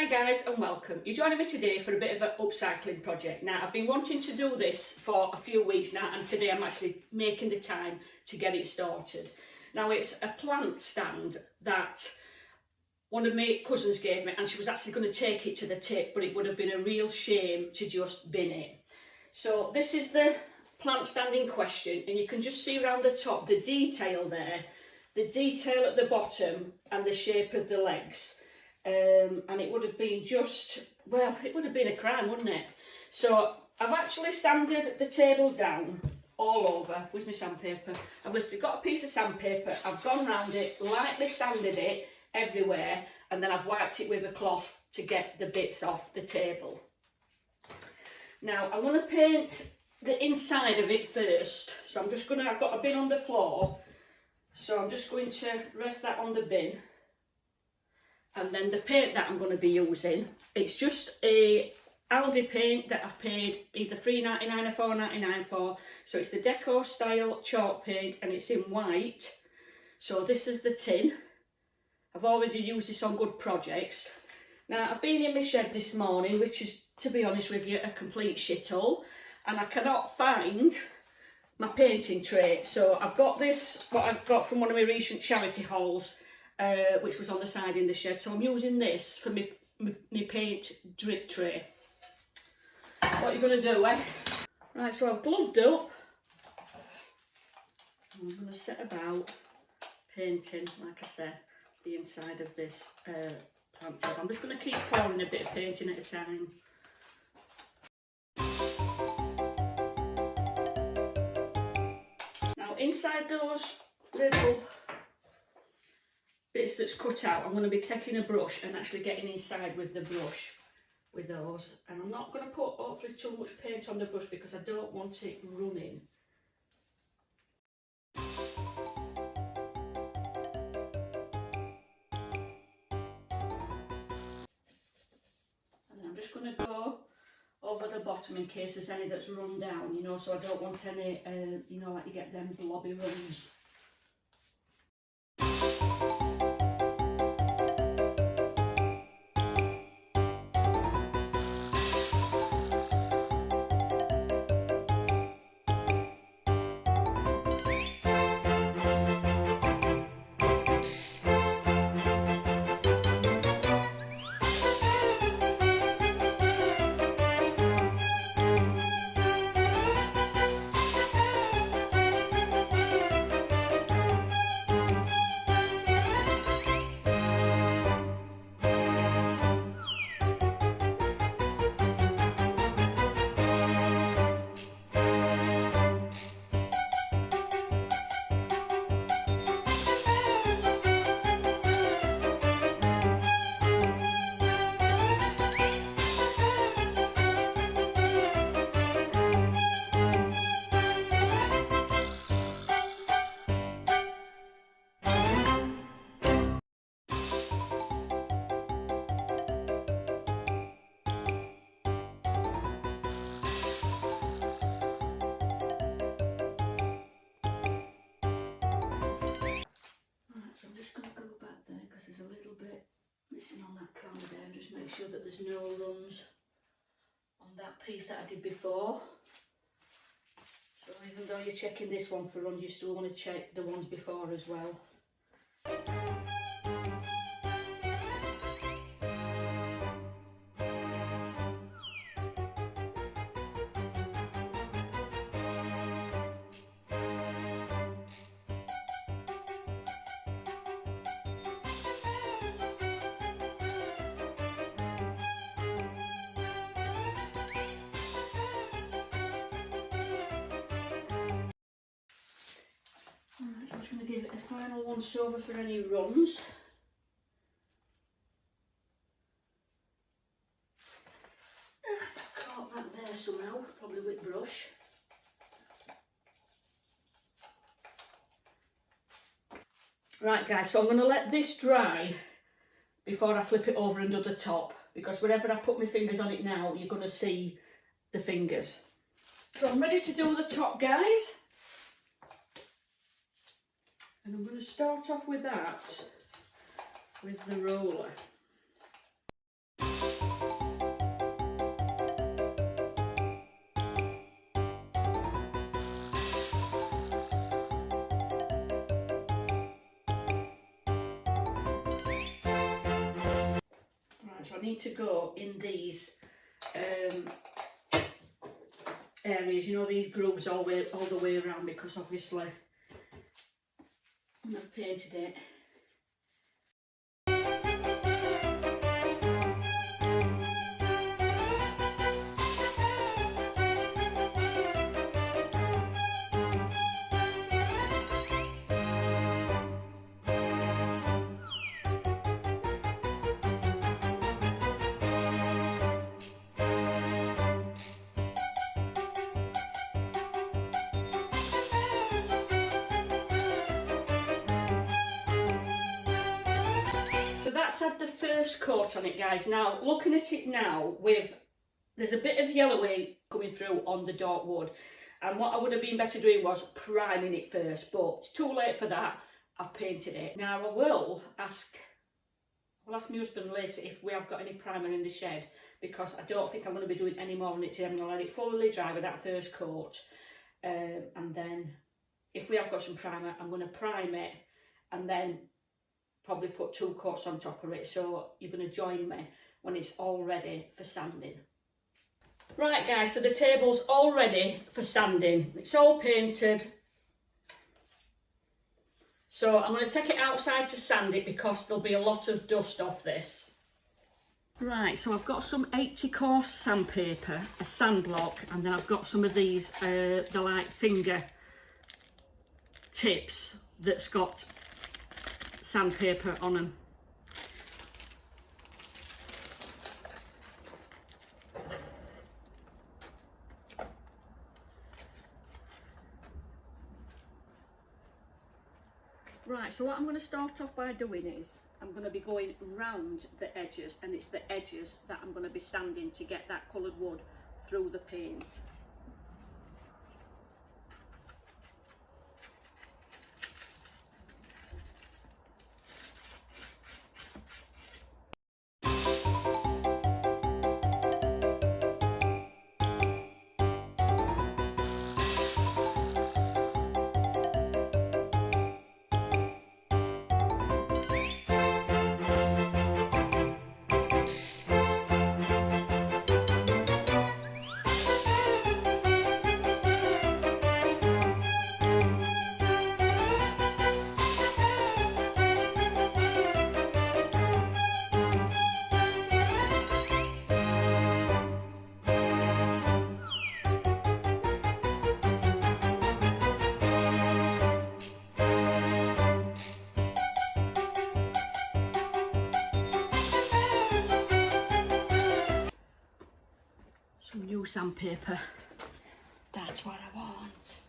Hi guys and welcome. You're joining me today for a bit of an upcycling project. Now I've been wanting to do this for a few weeks now and today I'm actually making the time to get it started. Now it's a plant stand that one of my cousins gave me and she was actually going to take it to the tip, but it would have been a real shame to just bin it. So this is the plant stand in question and you can just see around the top the detail there, the detail at the bottom and the shape of the legs. And it would have been just, well, it would have been a crime, wouldn't it? So I've actually sanded the table down all over with my sandpaper. I've got a piece of sandpaper, I've gone round it, lightly sanded it everywhere, and then I've wiped it with a cloth to get the bits off the table. Now I'm going to paint the inside of it first. So I've got a bin on the floor, so I'm just going to rest that on the bin. And then the paint that I'm going to be using, it's just a Aldi paint that I've paid either $3.99 or $4.99 for. So it's the Deco style chalk paint and it's in white. So this is the tin. I've already used this on good projects. Now I've been in my shed this morning, which is, to be honest with you, a complete shithole. And I cannot find my painting tray. So I've got this, what I've got from one of my recent charity hauls. Which was on the side in the shed, so I'm using this for my paint drip tray. What you're going to do, Right, so I've gloved up. I'm going to set about painting, like I said, the inside of this plant tub. I'm just going to keep pouring a bit of painting at a time. Now inside those little bits that's cut out, I'm going to be taking a brush and actually getting inside with the brush with those. And I'm not going to put hopefully too much paint on the brush because I don't want it running. And I'm just going to go over the bottom in case there's any that's run down, you know, so I don't want any, you know, like you get them blobby runs. So I'm just going to go back there because there's a little bit missing on that corner there and just make sure that there's no runs on that piece that I did before. So even though you're checking this one for runs, you still want to check the ones before as well. Alright, so I'm just going to give it a final once over for any runs. Caught that there somehow, probably with brush. Right guys, so I'm going to let this dry before I flip it over and do the top, because whenever I put my fingers on it now, you're going to see the fingers. So I'm ready to do the top, guys. And I'm going to start off with that, with the roller. I need to go in these areas, you know, these grooves all the way around, because obviously when I've painted it. So that's had the first coat on it, guys. Now, looking at it now, there's a bit of yellowing coming through on the dark wood. And what I would have been better doing was priming it first, but it's too late for that. I've painted it. Now, I will ask my husband later if we have got any primer in the shed, because I don't think I'm going to be doing any more on it today. I'm going to let it fully dry with that first coat. And then, if we have got some primer, I'm going to prime it and then probably put 2 coats on top of it, so you're going to join me when it's all ready for sanding. Right guys, so the table's all ready for sanding. It's all painted. So I'm going to take it outside to sand it because there'll be a lot of dust off this. Right, so I've got some 80 course sandpaper, a sand block, and then I've got some of these, they're like finger tips that's got sandpaper on them. Right, so what I'm going to start off by doing is I'm going to be going round the edges, and it's the edges that I'm going to be sanding to get that coloured wood through the paint. Some new sandpaper. That's what I want.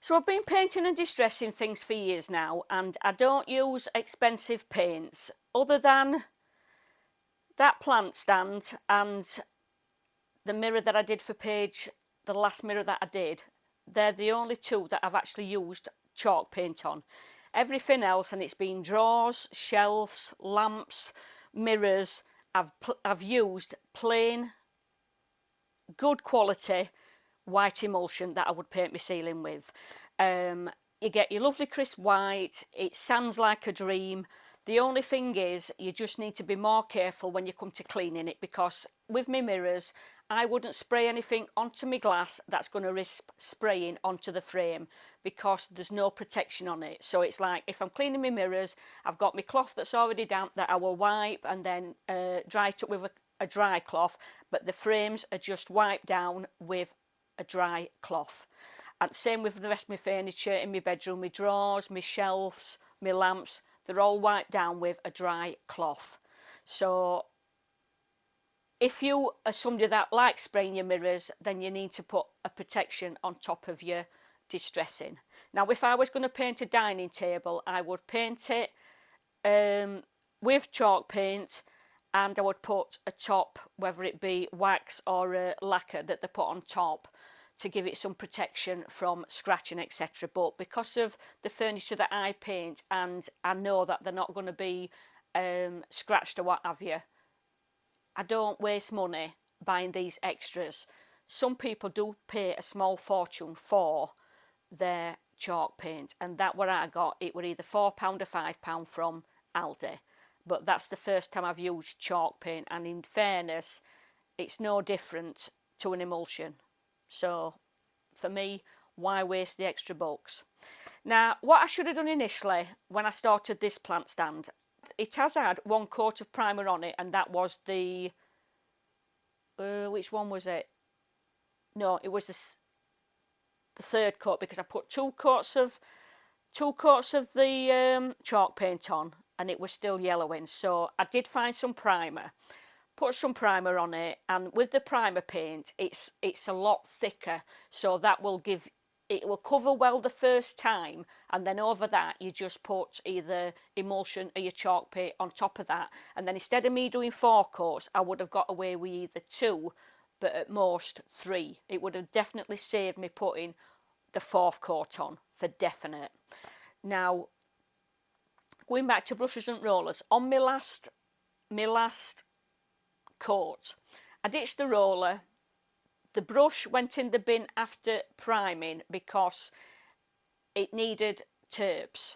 So I've been painting and distressing things for years now, and I don't use expensive paints other than that plant stand and the mirror that I did for Paige, the last mirror that I did. They're the only two that I've actually used chalk paint on. Everything else, and it's been drawers, shelves, lamps, mirrors, I've used plain, good quality white emulsion that I would paint my ceiling with. You get your lovely crisp white, it sands like a dream. The only thing is you just need to be more careful when you come to cleaning it, because with my mirrors I wouldn't spray anything onto my glass that's going to risk spraying onto the frame, because there's no protection on it. So it's like, if I'm cleaning my mirrors, I've got my cloth that's already damp that I will wipe and then dry it up with a dry cloth, but the frames are just wiped down with a dry cloth. And same with the rest of my furniture in my bedroom, my drawers, my shelves, my lamps, they're all wiped down with a dry cloth. So if you are somebody that likes spraying your mirrors, then you need to put a protection on top of your distressing. Now, if I was going to paint a dining table, I would paint it with chalk paint, and I would put a top, whether it be wax or a lacquer that they put on top, to give it some protection from scratching, etc. But because of the furniture that I paint, and I know that they're not going to be scratched or what have you, I don't waste money buying these extras. Some people do pay a small fortune for their chalk paint, and that what I got, it were either £4 or £5 from Aldi. But that's the first time I've used chalk paint, and in fairness, it's no different to an emulsion. So for me, why waste the extra bucks? Now, what I should have done initially when I started this plant stand, it has had 1 coat of primer on it, and that was the which one was it? No, it was the third coat, because I put 2 coats of the chalk paint on, and it was still yellowing. So I did find some primer, put some primer on it, and with the primer paint, it's a lot thicker, so that will give, it will cover well the first time, and then over that you just put either emulsion or your chalk paint on top of that. And then instead of me doing 4 coats, I would have got away with either 2, but at most 3. It would have definitely saved me putting the 4th coat on, for definite. Now, going back to brushes and rollers, on my last coat, I ditched the roller. The brush went in the bin after priming because it needed terps,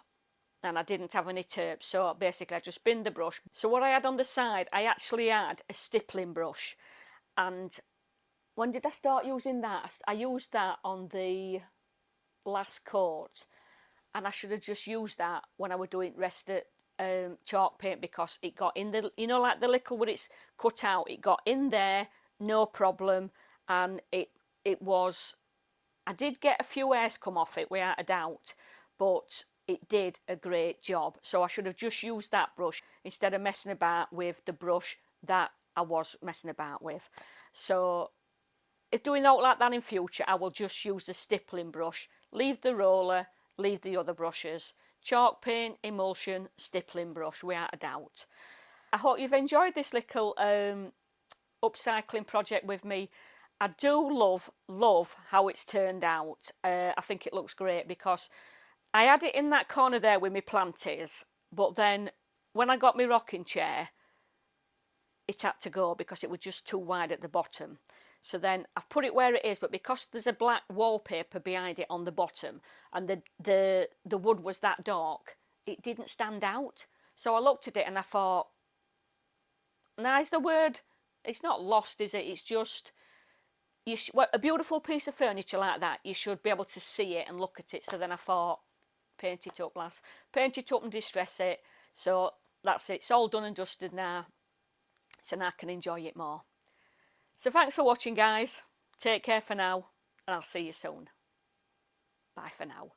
and I didn't have any terps, so basically I just binned the brush. So what I had on the side, I actually had a stippling brush, and when did I start using that? I used that on the last coat, and I should have just used that when I was doing rest of chalk paint, because it got in the, you know, like the little where it's cut out, it got in there, no problem. And it was, I did get a few hairs come off it without a doubt, but it did a great job. So I should have just used that brush instead of messing about with the brush that I was messing about with. So if doing out like that in future, I will just use the stippling brush, leave the roller, leave the other brushes. Chalk paint, emulsion, stippling brush, without a doubt. I hope you've enjoyed this little upcycling project with me. I do love how it's turned out. I think it looks great, because I had it in that corner there where my plant is, but then when I got my rocking chair, it had to go because it was just too wide at the bottom. So then I've put it where it is, but because there's a black wallpaper behind it on the bottom, and the wood was that dark, it didn't stand out. So I looked at it and I thought, now is the word, it's not lost, is it? It's just, well, a beautiful piece of furniture like that, you should be able to see it and look at it. So then I thought, paint it up, lass. Paint it up and distress it. So that's it. It's all done and dusted now. So now I can enjoy it more. So thanks for watching, guys. Take care for now, and I'll see you soon. Bye for now.